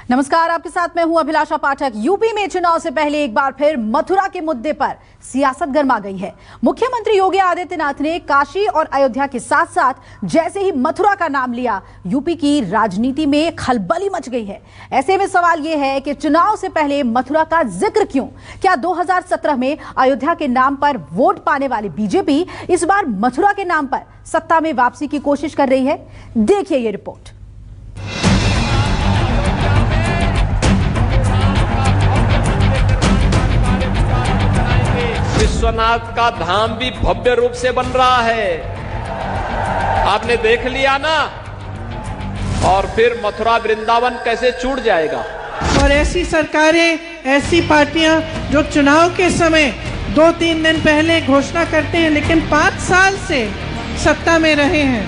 नमस्कार, आपके साथ मैं हूं अभिलाषा पाठक। यूपी में चुनाव से पहले एक बार फिर मथुरा के मुद्दे पर सियासत गर्मा गई है। मुख्यमंत्री योगी आदित्यनाथ ने काशी और अयोध्या के साथ साथ जैसे ही मथुरा का नाम लिया, यूपी की राजनीति में खलबली मच गई है। ऐसे में सवाल यह है कि चुनाव से पहले मथुरा का जिक्र क्यों? क्या 2017 में अयोध्या के नाम पर वोट पाने वाली बीजेपी इस बार मथुरा के नाम पर सत्ता में वापसी की कोशिश कर रही है? देखिए ये रिपोर्ट। विश्वनाथ का धाम भी भव्य रूप से बन रहा है, आपने देख लिया ना। और फिर मथुरा वृंदावन कैसे छूट जाएगा। और ऐसी सरकारें, ऐसी पार्टियां जो चुनाव के समय 2-3 दिन पहले घोषणा करते हैं लेकिन 5 साल से सत्ता में रहे हैं।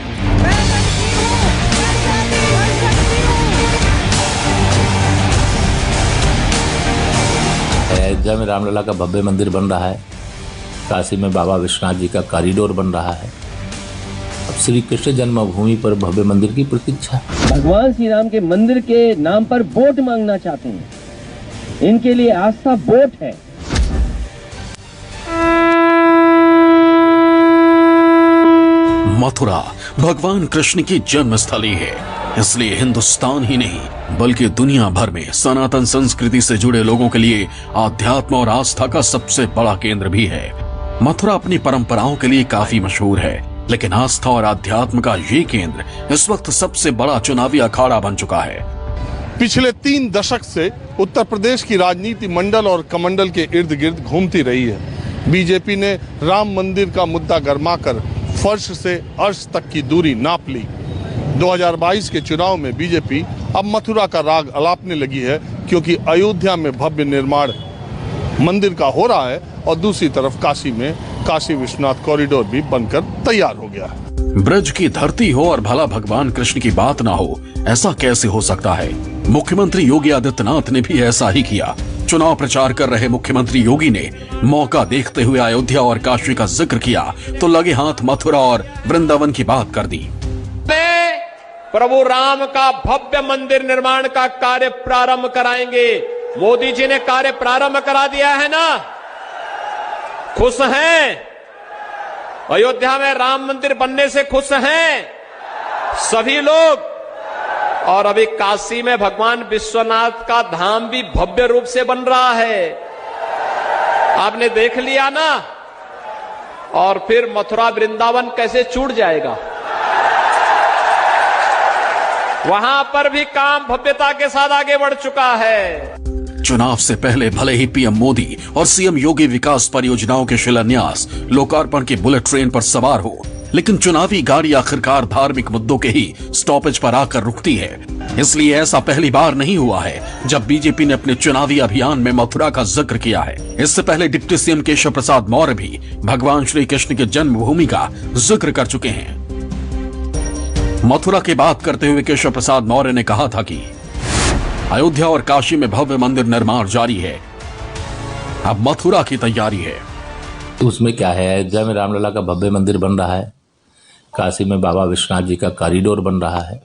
अयोध्या में रामलला का भव्य मंदिर बन रहा है, काशी में बाबा विश्वनाथ जी का कॉरिडोर बन रहा है। अब श्री कृष्ण जन्मभूमि पर भव्य मंदिर की प्रतीक्षा। भगवान श्री राम के मंदिर के नाम पर वोट मांगना चाहते हैं, इनके लिए आस्था वोट है। मथुरा भगवान कृष्ण की जन्मस्थली है, इसलिए हिंदुस्तान ही नहीं बल्कि दुनिया भर में सनातन संस्कृति से जुड़े लोगों के लिए आध्यात्म और आस्था का सबसे बड़ा केंद्र भी है। मथुरा अपनी परंपराओं के लिए काफी मशहूर है, लेकिन आस्था और आध्यात्म का ये केंद्र इस वक्त सबसे बड़ा चुनावी अखाड़ा बन चुका है। पिछले 3 दशक से उत्तर प्रदेश की राजनीति मंडल और कमंडल के इर्द गिर्द घूमती रही है। बीजेपी ने राम मंदिर का मुद्दा गरमाकर फर्श से अर्श तक की दूरी नाप ली। 2022 के चुनाव में बीजेपी अब मथुरा का राग अलापने लगी है, क्योंकि अयोध्या में भव्य निर्माण मंदिर का हो रहा है और दूसरी तरफ काशी में काशी विश्वनाथ कॉरिडोर भी बनकर तैयार हो गया है। ब्रज की धरती हो और भला भगवान कृष्ण की बात ना हो, ऐसा कैसे हो सकता है? मुख्यमंत्री योगी आदित्यनाथ ने भी ऐसा ही किया। चुनाव प्रचार कर रहे मुख्यमंत्री योगी ने मौका देखते हुए अयोध्या और काशी का जिक्र किया तो लगे हाथ मथुरा और वृंदावन की बात कर दी। प्रभु राम का भव्य मंदिर निर्माण का कार्य प्रारंभ कराएंगे। मोदी जी ने कार्य प्रारंभ करा दिया है ना, खुश हैं? अयोध्या में राम मंदिर बनने से खुश हैं सभी लोग। और अभी काशी में भगवान विश्वनाथ का धाम भी भव्य रूप से बन रहा है, आपने देख लिया ना। और फिर मथुरा वृंदावन कैसे छूट जाएगा। वहां पर भी काम भव्यता के साथ आगे बढ़ चुका है। चुनाव से पहले भले ही पीएम मोदी और सीएम योगी विकास परियोजनाओं के शिलान्यास, लोकार्पण की बुलेट ट्रेन पर सवार हो, लेकिन चुनावी गाड़ी आखिरकार धार्मिक मुद्दों के ही स्टॉपेज पर आकर रुकती है। इसलिए ऐसा पहली बार नहीं हुआ है जब बीजेपी ने अपने चुनावी अभियान में मथुरा का जिक्र किया है। इससे पहले डिप्टी सीएम केशव प्रसाद मौर्य भी भगवान श्री कृष्ण की जन्मभूमि का जिक्र कर चुके हैं। मथुरा की बात करते हुए केशव प्रसाद मौर्य ने कहा था कि अयोध्या और काशी में भव्य मंदिर निर्माण जारी है, अब मथुरा की तैयारी है। तो उसमें क्या है, अयोध्या में रामलला का भव्य मंदिर बन रहा है, काशी में बाबा विश्वनाथ जी का कॉरिडोर बन रहा है।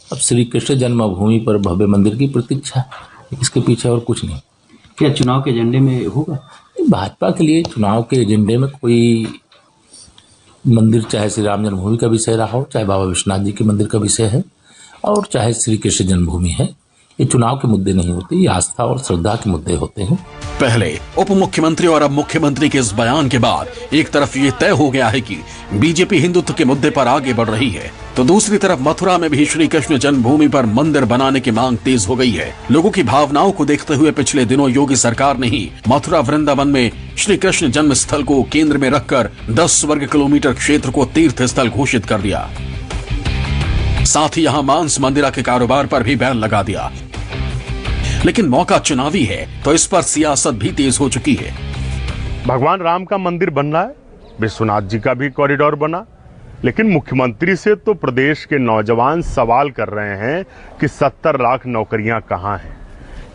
अब श्री कृष्ण जन्मभूमि पर भव्य मंदिर की प्रतीक्षा, इसके पीछे और कुछ नहीं। क्या चुनाव के एजेंडे में होगा? भाजपा के लिए चुनाव के एजेंडे में कोई मंदिर, चाहे श्री राम जन्मभूमि का विषय रहा हो, चाहे बाबा विश्वनाथ जी के मंदिर का विषय है, और चाहे श्री कृष्ण जन्मभूमि है, ये चुनाव के मुद्दे नहीं होते, ये आस्था और श्रद्धा के मुद्दे होते हैं। पहले उप मुख्यमंत्री और अब मुख्यमंत्री के इस बयान के बाद एक तरफ ये तय हो गया है कि बीजेपी हिंदुत्व के मुद्दे पर आगे बढ़ रही है, तो दूसरी तरफ मथुरा में भी श्री कृष्ण जन्मभूमि पर मंदिर बनाने की मांग तेज हो गई है। लोगों की भावनाओं को देखते हुए पिछले दिनों योगी सरकार ने ही मथुरा वृंदावन में श्री कृष्ण जन्म स्थल को केंद्र में रखकर 10 वर्ग किलोमीटर क्षेत्र को तीर्थ स्थल घोषित कर दिया। साथ ही यहाँ मांस मंदिरा के कारोबार पर भी बैन लगा दिया। लेकिन मौका चुनावी है तो इस पर सियासत भी तेज हो चुकी है। भगवान राम का मंदिर बन रहा है, विश्वनाथ जी का भी कॉरिडोर बना, लेकिन मुख्यमंत्री से तो प्रदेश के नौजवान सवाल कर रहे हैं कि 70 लाख नौकरियां कहां हैं।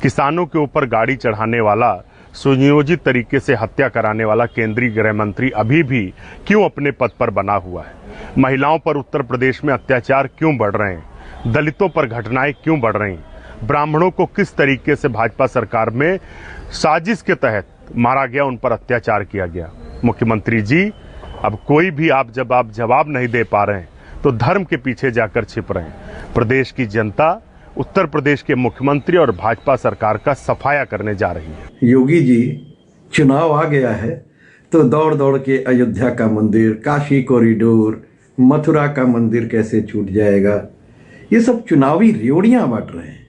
किसानों के ऊपर गाड़ी चढ़ाने वाला, सुनियोजित तरीके से हत्या कराने वाला केंद्रीय गृह मंत्री अभी भी क्यों अपने पद पर बना हुआ है? महिलाओं पर उत्तर प्रदेश में अत्याचार क्यों बढ़ रहे हैं? दलितों पर घटनाएं क्यों बढ़ रही? ब्राह्मणों को किस तरीके से भाजपा सरकार में साजिश के तहत मारा गया, उन पर अत्याचार किया गया। मुख्यमंत्री जी, अब कोई भी आप जवाब नहीं दे पा रहे हैं तो धर्म के पीछे जाकर छिप रहे हैं। प्रदेश की जनता उत्तर प्रदेश के मुख्यमंत्री और भाजपा सरकार का सफाया करने जा रही है। योगी जी, चुनाव आ गया है तो दौड़ दौड़ के अयोध्या का मंदिर, काशी कॉरिडोर, मथुरा का मंदिर कैसे छूट जाएगा, ये सब चुनावी रेवड़ियां बांट रहे हैं।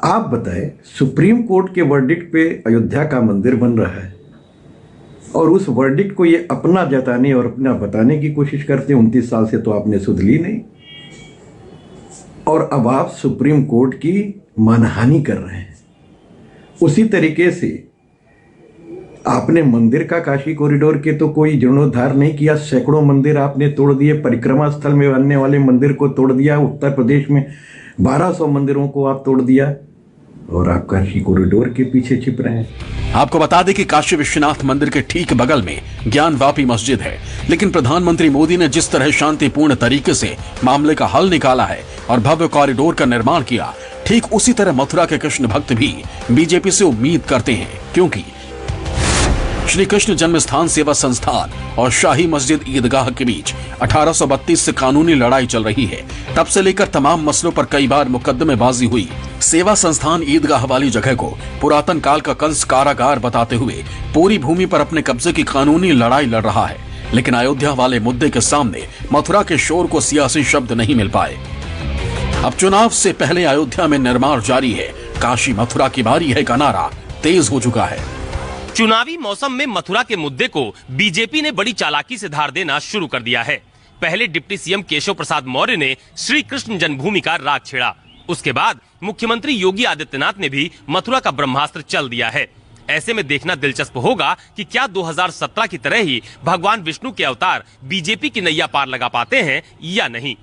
आप बताएं, सुप्रीम कोर्ट के वर्डिक्ट पे अयोध्या का मंदिर बन रहा है और उस वर्डिक्ट को ये अपना जताने और अपना बताने की कोशिश करते हैं। 29 साल से तो आपने सुध ली नहीं और अब आप सुप्रीम कोर्ट की मानहानि कर रहे हैं। उसी तरीके से आपने मंदिर का, काशी कॉरिडोर के तो कोई जीर्णोद्धार नहीं किया, सैकड़ों मंदिर आपने तोड़ दिए। परिक्रमा स्थल में बनने वाले मंदिर को तोड़ दिया। उत्तर प्रदेश में 1200 मंदिरों को आप तोड़ दिया और आप काशी कॉरिडोर के पीछे छिप रहे हैं। आपको बता दें कि काशी विश्वनाथ मंदिर के ठीक बगल में ज्ञानवापी मस्जिद है, लेकिन प्रधानमंत्री मोदी ने जिस तरह शांतिपूर्ण तरीके से मामले का हल निकाला है और भव्य कॉरिडोर का निर्माण किया, ठीक उसी तरह मथुरा के कृष्ण भक्त भी बीजेपी से उम्मीद करते हैं, क्योंकि श्री कृष्ण जन्म स्थान सेवा संस्थान और शाही मस्जिद ईदगाह के बीच 1832 से कानूनी लड़ाई चल रही है। तब से लेकर तमाम मसलों पर कई बार मुकदमेबाजी हुई। सेवा संस्थान ईदगाह वाली जगह को पुरातन काल का कंस कारागार बताते हुए पूरी भूमि पर अपने कब्जे की कानूनी लड़ाई लड़ रहा है, लेकिन अयोध्या वाले मुद्दे के सामने मथुरा के शोर को सियासी शब्द नहीं मिल पाए। अब चुनाव से पहले अयोध्या में निर्माण जारी है, काशी मथुरा की बारी है का नारा तेज हो चुका है। चुनावी मौसम में मथुरा के मुद्दे को बीजेपी ने बड़ी चालाकी से धार देना शुरू कर दिया है। पहले डिप्टी सीएम केशव प्रसाद मौर्य ने श्री कृष्ण जन्मभूमि का राग छेड़ा। उसके बाद मुख्यमंत्री योगी आदित्यनाथ ने भी मथुरा का ब्रह्मास्त्र चल दिया है। ऐसे में देखना दिलचस्प होगा कि क्या 2017 की तरह ही भगवान विष्णु के अवतार बीजेपी की नैया पार लगा पाते हैं या नहीं।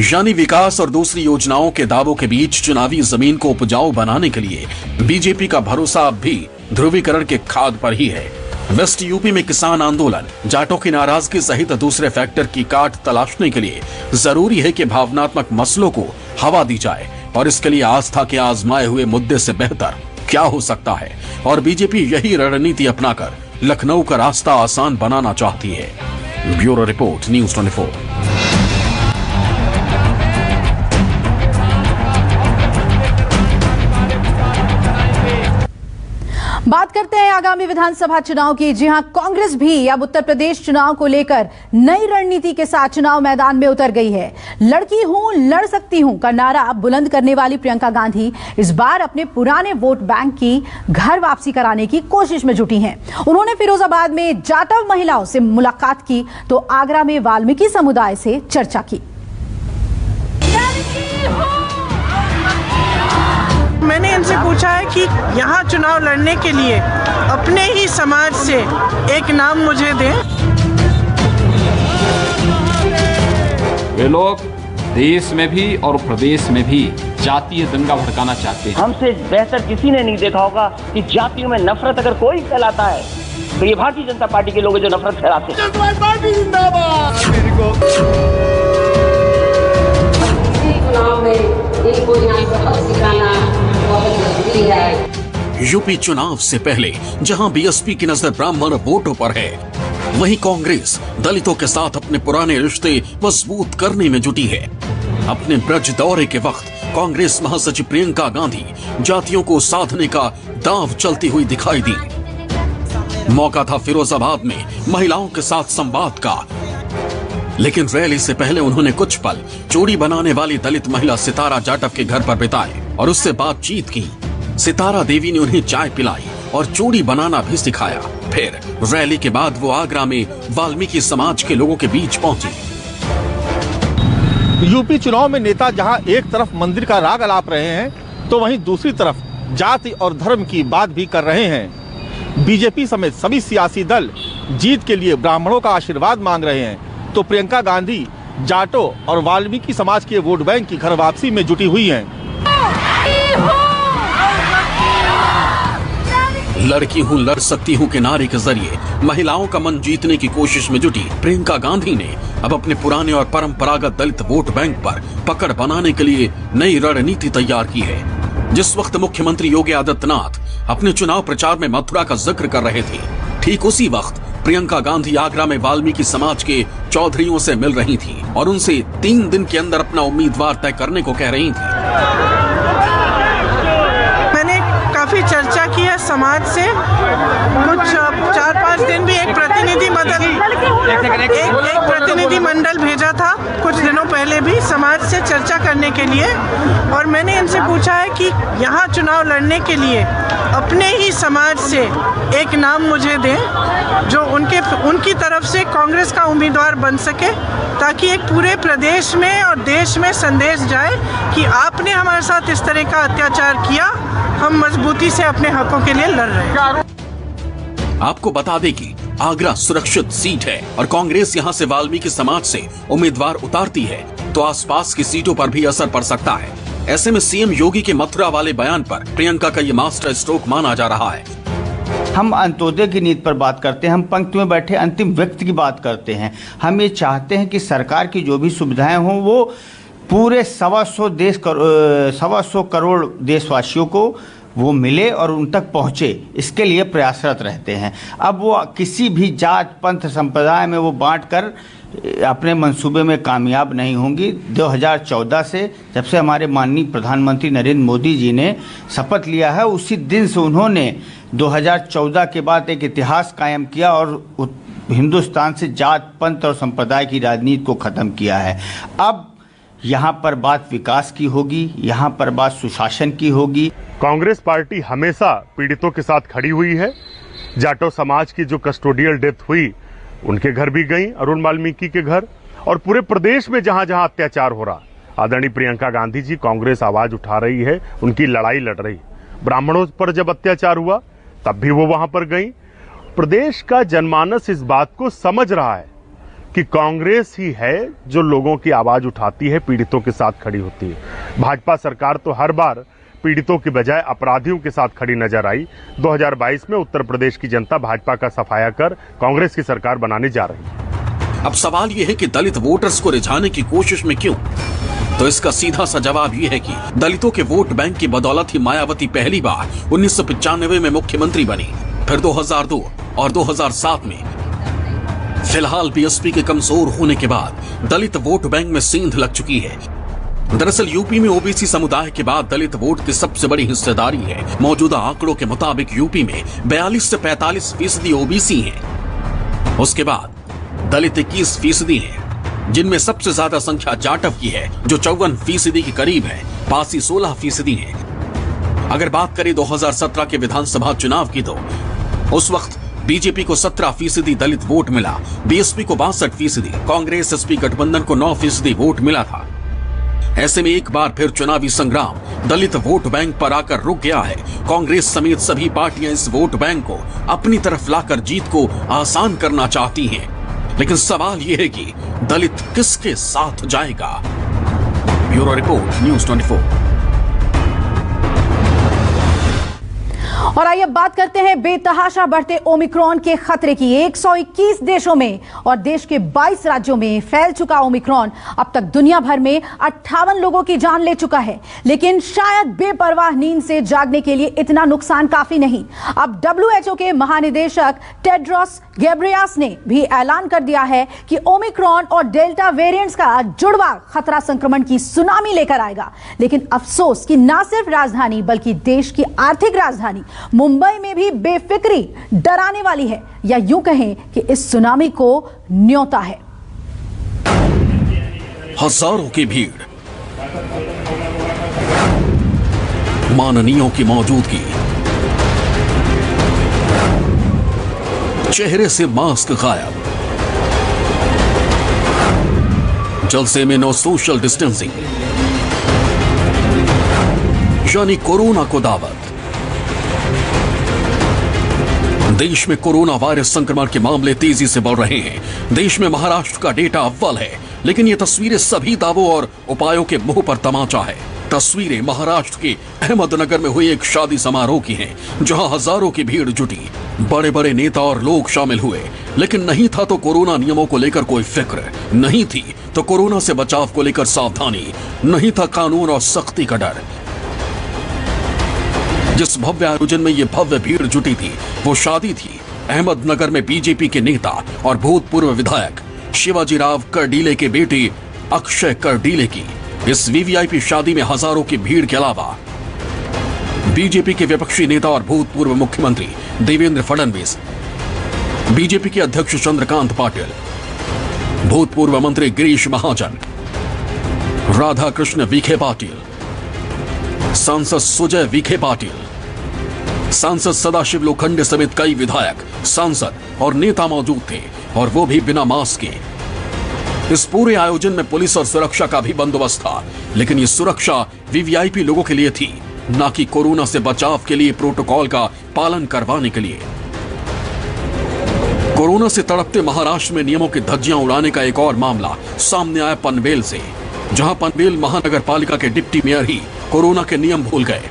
यानी विकास और दूसरी योजनाओं के दावों के बीच चुनावी जमीन को उपजाऊ बनाने के लिए बीजेपी का भरोसा अब भी ध्रुवीकरण के खाद पर ही है। वेस्ट यूपी में किसान आंदोलन, जाटों की नाराजगी सहित दूसरे फैक्टर की काट तलाशने के लिए जरूरी है कि भावनात्मक मसलों को हवा दी जाए और इसके लिए आस्था के आजमाए हुए मुद्दे से बेहतर क्या हो सकता है। और बीजेपी यही रणनीति अपनाकर लखनऊ का रास्ता आसान बनाना चाहती है। Bureau report, news 24। बात करते हैं आगामी विधानसभा चुनाव की। जी हां, कांग्रेस भी अब उत्तर प्रदेश चुनाव को लेकर नई रणनीति के साथ चुनाव मैदान में उतर गई है। लड़की हूं, लड़ सकती हूं का नारा बुलंद करने वाली प्रियंका गांधी इस बार अपने पुराने वोट बैंक की घर वापसी कराने की कोशिश में जुटी हैं। उन्होंने फिरोजाबाद में जाटव महिलाओं से मुलाकात की तो आगरा में वाल्मीकि समुदाय से चर्चा की। मैंने इनसे पूछा है कि यहाँ चुनाव लड़ने के लिए अपने ही समाज से एक नाम मुझे दें। वे लोग देश में भी और प्रदेश में भी जातीय दंगा भड़काना चाहते हैं। हमसे बेहतर किसी ने नहीं देखा होगा कि जातियों में नफरत अगर कोई फैलाता है तो ये भारतीय जनता पार्टी के लोग जो नफरत फैलाते हैं। यूपी चुनाव से पहले जहां बीएसपी की नजर ब्राह्मण वोटों पर है, वहीं कांग्रेस दलितों के साथ अपने पुराने रिश्ते मजबूत करने में जुटी है। अपने ब्रज दौरे के वक्त कांग्रेस महासचिव प्रियंका गांधी जातियों को साधने का दांव चलती हुई दिखाई दी। मौका था फिरोजाबाद में महिलाओं के साथ संवाद का, लेकिन रैली से पहले उन्होंने कुछ पल चूड़ी बनाने वाली दलित महिला सितारा जाटव के घर पर बिताए और उससे बातचीत की। सितारा देवी ने उन्हें चाय पिलाई और चूड़ी बनाना भी सिखाया। फिर रैली के बाद वो आगरा में वाल्मीकि समाज के लोगों के बीच पहुंचे। यूपी चुनाव में नेता जहां एक तरफ मंदिर का राग अलाप रहे हैं तो वहीं दूसरी तरफ जाति और धर्म की बात भी कर रहे हैं। बीजेपी समेत सभी सियासी दल जीत के लिए ब्राह्मणों का आशीर्वाद मांग रहे हैं, तो प्रियंका गांधी जाटों और वाल्मीकि समाज के वोट बैंक की घर वापसी में जुटी हुई हैं। लड़की हूँ लड़ सकती हूँ के नारे के जरिए महिलाओं का मन जीतने की कोशिश में जुटी प्रियंका गांधी ने अब अपने पुराने और परंपरागत दलित वोट बैंक पर पकड़ बनाने के लिए नई रणनीति तैयार की है। जिस वक्त मुख्यमंत्री योगी आदित्यनाथ अपने चुनाव प्रचार में मथुरा का जिक्र कर रहे थे, ठीक उसी वक्त प्रियंका गांधी आगरा में वाल्मीकि समाज के चौधरियों से मिल रही थी और उनसे 3 दिन के अंदर अपना उम्मीदवार तय करने को कह रही थी। मैंने काफी चर्चा की है समाज से, कुछ 4-5 दिन भी एक प्रतिनिधि मंडल भेजा था कुछ दिनों पहले भी समाज से चर्चा करने के लिए, और मैंने इनसे पूछा है कि यहाँ चुनाव लड़ने के लिए अपने ही समाज से एक नाम मुझे दें जो उनकी तरफ से कांग्रेस का उम्मीदवार बन सके, ताकि एक पूरे प्रदेश में और देश में संदेश जाए कि आपने हमारे साथ इस तरह का अत्याचार किया, हम मजबूती से अपने हकों के लिए लड़ रहे हैं। आपको बता दें कि आगरा सुरक्षित सीट है और कांग्रेस यहां से वाल्मीकि समाज से उम्मीदवार उतारती है तो आसपास की सीटों पर भी असर पड़ सकता है। ऐसे में सीएम योगी के मथुरा वाले बयान पर प्रियंका का ये मास्टर स्ट्रोक माना जा रहा है। हम अंत्योदय की नीति पर बात करते हैं, हम पंक्ति में बैठे अंतिम व्यक्ति की बात करते हैं। हम ये चाहते हैं कि सरकार की जो भी सुविधाएं हों वो पूरे 125 करोड़ देशवासियों को वो मिले और उन तक पहुँचे, इसके लिए प्रयासरत रहते हैं। अब वो किसी भी जात पंथ संप्रदाय में वो बांटकर अपने मंसूबे में कामयाब नहीं होंगी। 2014 से जब से हमारे माननीय प्रधानमंत्री नरेंद्र मोदी जी ने शपथ लिया है, उसी दिन से उन्होंने 2014 के बाद एक इतिहास कायम किया और हिंदुस्तान से जात पंथ और संप्रदाय की राजनीति को ख़त्म किया है। अब यहाँ पर बात विकास की होगी, यहाँ पर बात सुशासन की होगी। कांग्रेस पार्टी हमेशा पीड़ितों के साथ खड़ी हुई है। जाटो समाज की जो कस्टोडियल डेथ हुई उनके घर भी गई, अरुण वाल्मीकि के घर, और पूरे प्रदेश में जहां जहां अत्याचार हो रहा, आदरणीय प्रियंका गांधी जी कांग्रेस आवाज उठा रही है, उनकी लड़ाई लड़ रही। ब्राह्मणों पर जब अत्याचार हुआ तब भी वो वहां पर गई। प्रदेश का जनमानस इस बात को समझ रहा है कि कांग्रेस ही है जो लोगों की आवाज उठाती है, पीड़ितों के साथ खड़ी होती है। भाजपा सरकार तो हर बार पीड़ितों की बजाय अपराधियों के साथ खड़ी नजर आई। 2022 में उत्तर प्रदेश की जनता भाजपा का सफाया कर कांग्रेस की सरकार बनाने जा रही है। अब सवाल यह है कि दलित वोटर्स को रिझाने की कोशिश में क्यों? तो इसका सीधा सा जवाब यह है कि दलितों के वोट बैंक की बदौलत ही मायावती पहली बार 1995 में मुख्यमंत्री बनी, फिर 2002 और 2007 में। फिलहाल बीएसपी के कमजोर होने के बाद दलित वोट बैंक में सेंध लग चुकी है। दरअसल यूपी में ओबीसी समुदाय के बाद दलित वोट की सबसे बड़ी हिस्सेदारी है। मौजूदा आंकड़ों के मुताबिक यूपी में 42 से 45% ओबीसी हैं। उसके बाद दलित 21% हैं, जिनमें सबसे ज्यादा संख्या जाटव की है जो 54% के करीब है। पासी 16% है। अगर बात करें 2017 के विधानसभा चुनाव की तो उस वक्त बीजेपी को 17% दलित वोट मिला, बीएसपी को 62%, कांग्रेस एसपी गठबंधन को 9% वोट मिला था। ऐसे में एक बार फिर चुनावी संग्राम दलित वोट बैंक पर आकर रुक गया है। कांग्रेस समेत सभी पार्टियां इस वोट बैंक को अपनी तरफ लाकर जीत को आसान करना चाहती हैं। लेकिन सवाल यह है कि दलित किसके साथ जाएगा? Bureau report, news 24। और आइए अब बात करते हैं बेतहाशा बढ़ते ओमिक्रॉन के खतरे की। 121 देशों में और देश के 22 राज्यों में फैल चुका ओमिक्रॉन अब तक दुनिया भर में 58 लोगों की जान ले चुका है। लेकिन शायद बेपरवाह नींद से जागने के लिए इतना नुकसान काफी नहीं। अब WHO के महानिदेशक टेड्रोस गैब्रियस ने भी ऐलान कर दिया है कि ओमिक्रॉन और डेल्टा वेरिएंट्स का जुड़वा खतरा संक्रमण की सुनामी लेकर आएगा। लेकिन अफसोस कि न सिर्फ राजधानी बल्कि देश की आर्थिक राजधानी मुंबई में भी बेफिक्री डराने वाली है, या यूं कहें कि इस सुनामी को न्योता है। हजारों की भीड़, माननीयों की मौजूदगी, चेहरे से मास्क गायब, जलसे में नो सोशल डिस्टेंसिंग, यानी कोरोना को दावत। देश में कोरोना वायरस संक्रमण के मामले तेजी से बढ़ रहे हैं। देश में महाराष्ट्र का डेटा अव्वल है, लेकिन ये तस्वीरें सभी दावों और उपायों के मुंह पर तमाचा है। तस्वीरें महाराष्ट्र के अहमदनगर में हुए एक शादी समारोह की हैं, जहां हजारों की भीड़ जुटी। बड़े बड़े नेता और लोग शामिल हुए, लेकिन नहीं था तो कोरोना नियमों को लेकर कोई फिक्र, नहीं थी तो कोरोना से बचाव को लेकर सावधानी, नहीं था कानून और सख्ती का डर। जिस भव्य आयोजन में ये भव्य भीड़ जुटी थी वो शादी थी अहमदनगर में बीजेपी के नेता और भूतपूर्व विधायक शिवाजी राव करडीले के बेटे अक्षय करडीले की। इस वीवीआईपी शादी में हजारों की भीड़ के अलावा बीजेपी के विपक्षी नेता और भूतपूर्व मुख्यमंत्री देवेंद्र फडणवीस, बीजेपी के अध्यक्ष चंद्रकांत पाटिल, भूतपूर्व मंत्री गिरीश महाजन, राधा कृष्ण विखे पाटिल, सांसद सुजय विखे पाटिल, सांसद सदाशिव लोखंडे समेत कई विधायक, सांसद और नेता मौजूद थे और वो भी बिना मास्क के। इस पूरे आयोजन में पुलिस और सुरक्षा का भी बंदोबस्त था, लेकिन ये सुरक्षा वीवीआईपी लोगों के लिए थी, न कि कोरोना से बचाव के लिए प्रोटोकॉल का पालन करवाने के लिए। कोरोना से तड़पते महाराष्ट्र में नियमों की धज्जियां उड़ाने का एक और मामला सामने आया पनवेल से, जहां पनवेल महानगर पालिका के डिप्टी मेयर ही कोरोना के नियम भूल गए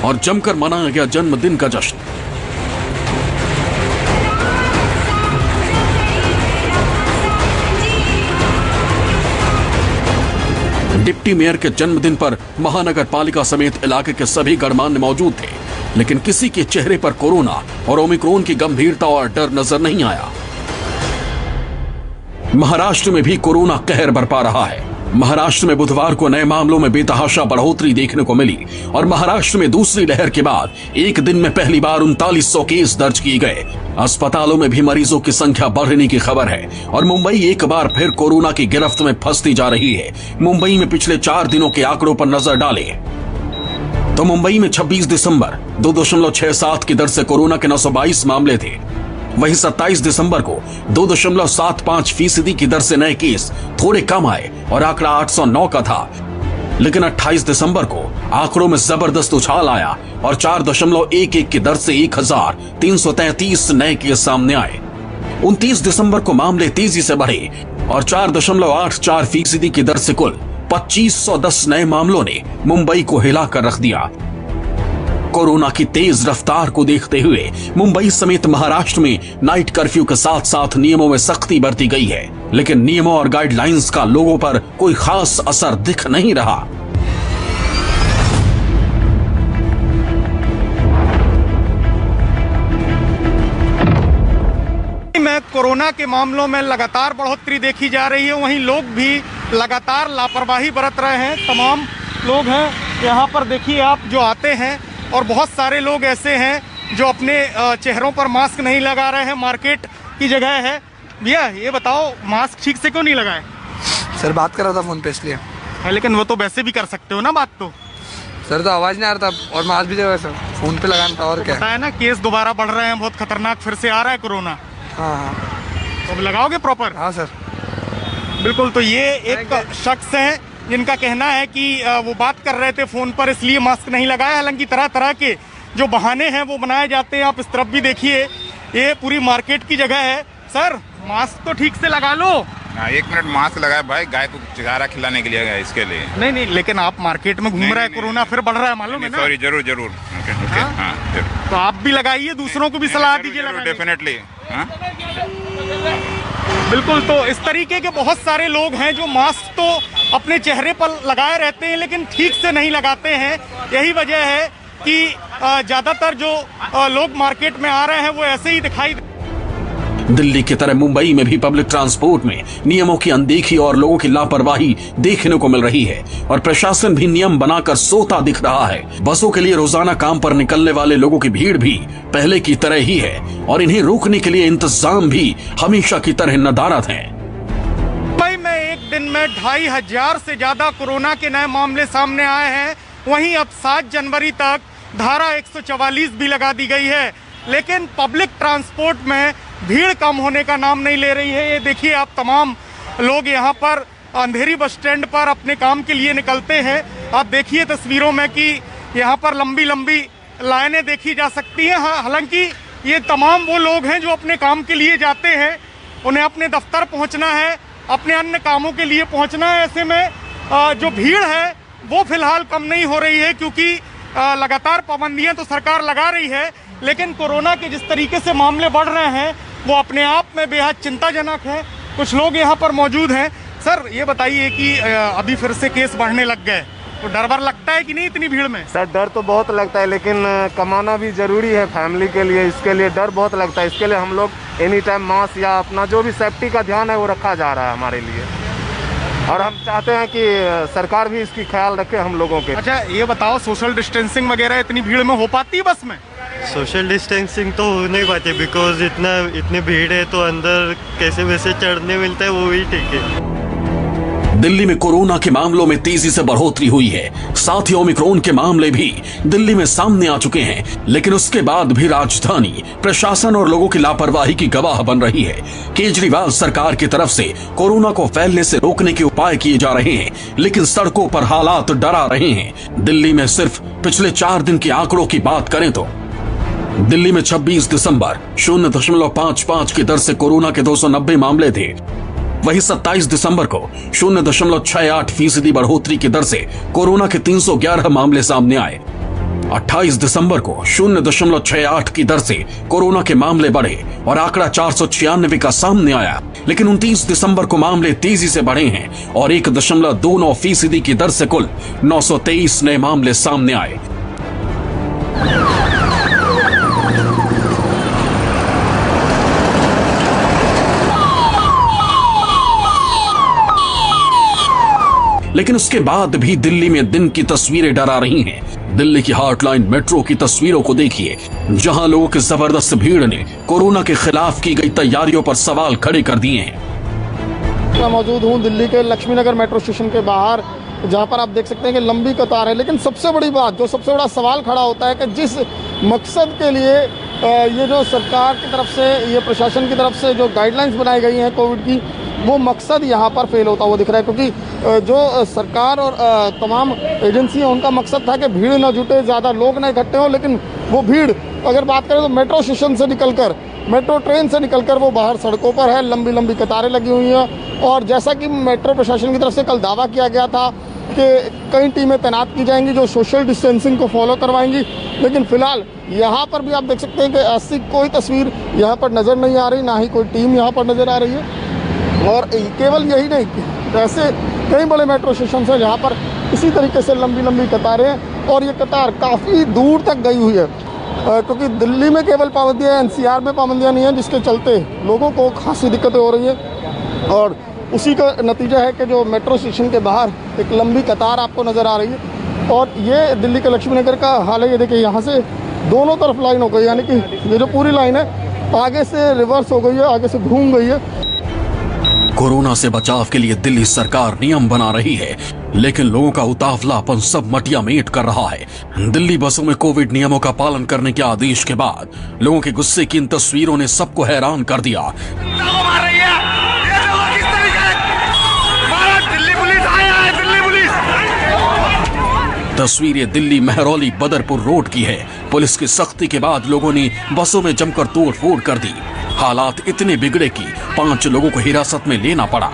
और जमकर मनाया गया जन्मदिन का जश्न। डिप्टी मेयर के जन्मदिन पर महानगर पालिका समेत इलाके के सभी गणमान्य मौजूद थे, लेकिन किसी के चेहरे पर कोरोना और ओमिक्रॉन की गंभीरता और डर नजर नहीं आया। महाराष्ट्र में भी कोरोना कहर बरपा रहा है। महाराष्ट्र में बुधवार को नए मामलों में बेतहाशा बढ़ोतरी देखने को मिली और महाराष्ट्र में दूसरी लहर के बाद एक दिन में पहली बार 3900 केस दर्ज किए गए। अस्पतालों में भी मरीजों की संख्या बढ़ने की खबर है और मुंबई एक बार फिर कोरोना की गिरफ्त में फंसती जा रही है। मुंबई में पिछले 4 दिनों के आंकड़ों पर नजर डालें तो मुंबई में 26 दिसंबर 2.67 की दर से कोरोना के 922 मामले थे। वहीं 27 दिसंबर को 2.75% की दर से नए केस थोड़े कम आए और आंकड़ा 809 का था, लेकिन 28 दिसंबर को आंकड़ों में जबरदस्त उछाल आया और 4.11 की दर से 1333 नए केस सामने आए। 29 दिसंबर को मामले तेजी से बढ़े और 4.84% की दर से कुल 2510 नए मामलों ने मुंबई को हिलाकर रख दिया। कोरोना की तेज रफ्तार को देखते हुए मुंबई समेत महाराष्ट्र में नाइट कर्फ्यू के साथ साथ नियमों में सख्ती बरती गई है, लेकिन नियमों और गाइडलाइंस का लोगों पर कोई खास असर दिख नहीं रहा। में कोरोना के मामलों में लगातार बढ़ोतरी देखी जा रही है, वहीं लोग भी लगातार लापरवाही बरत रहे हैं। तमाम लोग हैं यहाँ पर, देखिए आप जो आते हैं, और बहुत सारे लोग ऐसे हैं जो अपने चेहरों पर मास्क नहीं लगा रहे हैं। मार्केट की जगह है। भैया ये बताओ, मास्क ठीक से क्यों नहीं लगाए? सर बात कर रहा था फोन पे इसलिए। लेकिन वो तो वैसे भी कर सकते हो ना बात तो। सर तो आवाज नहीं आ रहा था और मास्क भी जगह सर फोन पे लगाना था और क्या। पता है ना, केस दोबारा बढ़ रहे हैं, बहुत खतरनाक फिर से आ रहा है कोरोना। हाँ तो अब लगाओगे प्रॉपर? हाँ सर बिल्कुल। तो ये एक शख्स है जिनका कहना है कि वो बात कर रहे थे फोन पर, इसलिए मास्क नहीं लगाया। हालांकि तरह तरह के जो बहाने हैं वो बनाए जाते हैं। आप इस तरफ भी देखिए, ये पूरी मार्केट की जगह है। सर मास्क तो ठीक से लगा लो। 1 मिनट मास्क लगाए भाई, गाय को चारा खिलाने के लिए गए, इसके लिए नहीं, लेकिन आप मार्केट में घूम रहे हैं, कोरोना फिर बढ़ रहा है, मालूम है ना? सॉरी, जरूर जरूर। हाँ, तो आप भी लगाइए, दूसरों को भी सलाह दीजिए। डेफिनेटली। बिल्कुल। तो इस तरीके के बहुत सारे लोग हैं जो मास्क तो अपने चेहरे पर लगाए रहते हैं लेकिन ठीक से नहीं लगाते हैं। यही वजह है कि ज्यादातर जो लोग मार्केट में आ रहे हैं वो ऐसे ही दिखाई। दिल्ली की तरह मुंबई में भी पब्लिक ट्रांसपोर्ट में नियमों की अनदेखी और लोगों की लापरवाही देखने को मिल रही है और प्रशासन भी नियम बनाकर सोता दिख रहा है। बसों के लिए रोजाना काम पर निकलने वाले लोगों की भीड़ भी पहले की तरह ही है और इन्हें रोकने के लिए इंतजाम भी हमेशा की तरह नदारद हैं। मुंबई में एक दिन में 2500 से ज्यादा कोरोना के नए मामले सामने आए हैं। वहीं अब 7 जनवरी तक धारा 144 भी लगा दी गई है, लेकिन पब्लिक ट्रांसपोर्ट में भीड़ कम होने का नाम नहीं ले रही है। ये देखिए आप, तमाम लोग यहाँ पर अंधेरी बस स्टैंड पर अपने काम के लिए निकलते हैं। आप देखिए तस्वीरों में कि यहाँ पर लंबी लंबी लाइनें देखी जा सकती हैं। हालांकि ये तमाम वो लोग हैं जो अपने काम के लिए जाते हैं, उन्हें अपने दफ्तर पहुँचना है, अपने अन्य कामों के लिए पहुँचना है। ऐसे में जो भीड़ है वो फिलहाल कम नहीं हो रही है, क्योंकि लगातार पाबंदियाँ तो सरकार लगा रही है, लेकिन कोरोना के जिस तरीके से मामले बढ़ रहे हैं वो अपने आप में बेहद चिंताजनक है। कुछ लोग यहाँ पर मौजूद हैं। सर ये बताइए कि अभी फिर से केस बढ़ने लग गए, तो डर वर लगता है कि नहीं इतनी भीड़ में? सर डर तो बहुत लगता है, लेकिन कमाना भी जरूरी है फैमिली के लिए, इसके लिए डर बहुत लगता है। इसके लिए हम लोग एनी टाइम मास्क या अपना जो भी सेफ्टी का ध्यान है वो रखा जा रहा है हमारे लिए, और हम चाहते हैं कि सरकार भी इसकी ख्याल रखे हम लोगों के। अच्छा ये बताओ, सोशल डिस्टेंसिंग वगैरह इतनी भीड़ में हो पाती है बस में? सोशल डिस्टेंसिंग तो हो नहीं पाती, बिकॉज इतनी भीड़ है तो अंदर कैसे वैसे चढ़ने मिलता है, वो भी ठीक है। दिल्ली में कोरोना के मामलों में तेजी से बढ़ोतरी हुई है। साथ ही ओमिक्रॉन के मामले भी दिल्ली में सामने आ चुके हैं, लेकिन उसके बाद भी राजधानी प्रशासन और लोगों की लापरवाही की गवाह बन रही है। केजरीवाल सरकार की तरफ से कोरोना को फैलने से रोकने के उपाय किए जा रहे हैं, लेकिन सड़कों पर हालात डरा रहे हैं। दिल्ली में सिर्फ पिछले 4 दिन के आंकड़ों की बात करें तो दिल्ली में 26 दिसंबर 0.55 की दर से कोरोना के 290 मामले थे। वहीं 27 दिसंबर को 0.68% बढ़ोतरी की दर से कोरोना के 311 मामले सामने आए। 28 दिसंबर को 0.68 की दर से कोरोना के मामले बढ़े और आंकड़ा 496 का सामने आया। लेकिन 29 दिसंबर को मामले तेजी से बढ़े हैं और 1.29% की दर से कुल 923 नए मामले सामने आए। लेकिन उसके बाद भी दिल्ली में दिन की तस्वीरें डरा रही हैं। दिल्ली की हार्टलाइन मेट्रो की तस्वीरों को देखिए, जहां लोगों की जबरदस्त भीड़ ने कोरोना के खिलाफ की गई तैयारियों पर सवाल खड़े कर दिए हैं। मैं मौजूद हूं दिल्ली के लक्ष्मीनगर मेट्रो स्टेशन के बाहर, जहां पर आप देख सकते हैं कि लंबी कतार है। लेकिन सबसे बड़ी बात, जो सबसे बड़ा सवाल खड़ा होता है कि जिस मकसद के लिए ये जो सरकार की तरफ से, ये प्रशासन की तरफ से जो गाइडलाइंस बनाई गई हैं कोविड की, वो मकसद यहाँ पर फेल होता हुआ दिख रहा है। क्योंकि जो सरकार और तमाम एजेंसी हैं, उनका मकसद था कि भीड़ न जुटे, ज़्यादा लोग न इकट्ठे हों, लेकिन वो भीड़ अगर बात करें तो मेट्रो स्टेशन से निकलकर, मेट्रो ट्रेन से निकलकर वो बाहर सड़कों पर है। लंबी लंबी कतारें लगी हुई हैं। और जैसा कि मेट्रो प्रशासन की तरफ से कल दावा किया गया था कि कई टीमें तैनात की जाएंगी जो सोशल डिस्टेंसिंग को फॉलो करवाएंगी, लेकिन फिलहाल यहाँ पर भी आप देख सकते हैं कि ऐसी कोई तस्वीर यहाँ पर नज़र नहीं आ रही, ना ही कोई टीम यहाँ पर नज़र आ रही है। और केवल यही नहीं, ऐसे कई बड़े मेट्रो स्टेशन हैं जहाँ पर इसी तरीके से लंबी लंबी कतारें हैं, और ये कतार काफ़ी दूर तक गई हुई है। क्योंकि दिल्ली में केवल पाबंदियाँ, NCR में पाबंदियाँ नहीं हैं, जिसके चलते लोगों को खासी दिक्कतें हो रही हैं। और उसी का नतीजा है कि जो मेट्रो स्टेशन के बाहर एक लंबी कतार आपको नज़र आ रही है। और ये दिल्ली के लक्ष्मीनगर का हाल है। ये देखिए, यहाँ से दोनों तरफ लाइन हो गई, यानी कि ये जो पूरी लाइन है आगे से रिवर्स हो गई है, आगे से घूम गई है। कोरोना से बचाव के लिए दिल्ली सरकार नियम बना रही है, लेकिन लोगों का उतावलापन सब मटिया मेट कर रहा है। दिल्ली बसों में कोविड नियमों का पालन करने के आदेश के बाद लोगों के गुस्से की इन तस्वीरों ने सबको हैरान कर दिया। तस्वीरें दिल्ली महरौली बदरपुर रोड की है। पुलिस की सख्ती के बाद लोगों ने बसों में जमकर तोड़फोड़ कर दी। हालात इतने बिगड़े कि 5 लोगों को हिरासत में लेना पड़ा।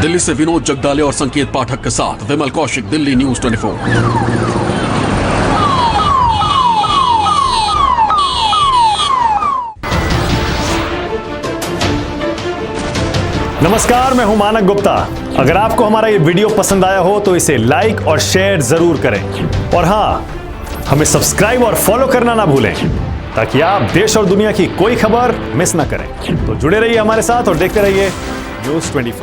दिल्ली से विनोद जगदाले और संकेत पाठक के साथ विमल कौशिक, दिल्ली न्यूज़ 24। नमस्कार, मैं हूं मानक गुप्ता। अगर आपको हमारा ये वीडियो पसंद आया हो तो इसे लाइक और शेयर जरूर करें, और हां, हमें सब्सक्राइब और फॉलो करना ना भूलें ताकि आप देश और दुनिया की कोई खबर मिस ना करें। तो जुड़े रहिए हमारे साथ और देखते रहिए न्यूज़ 24।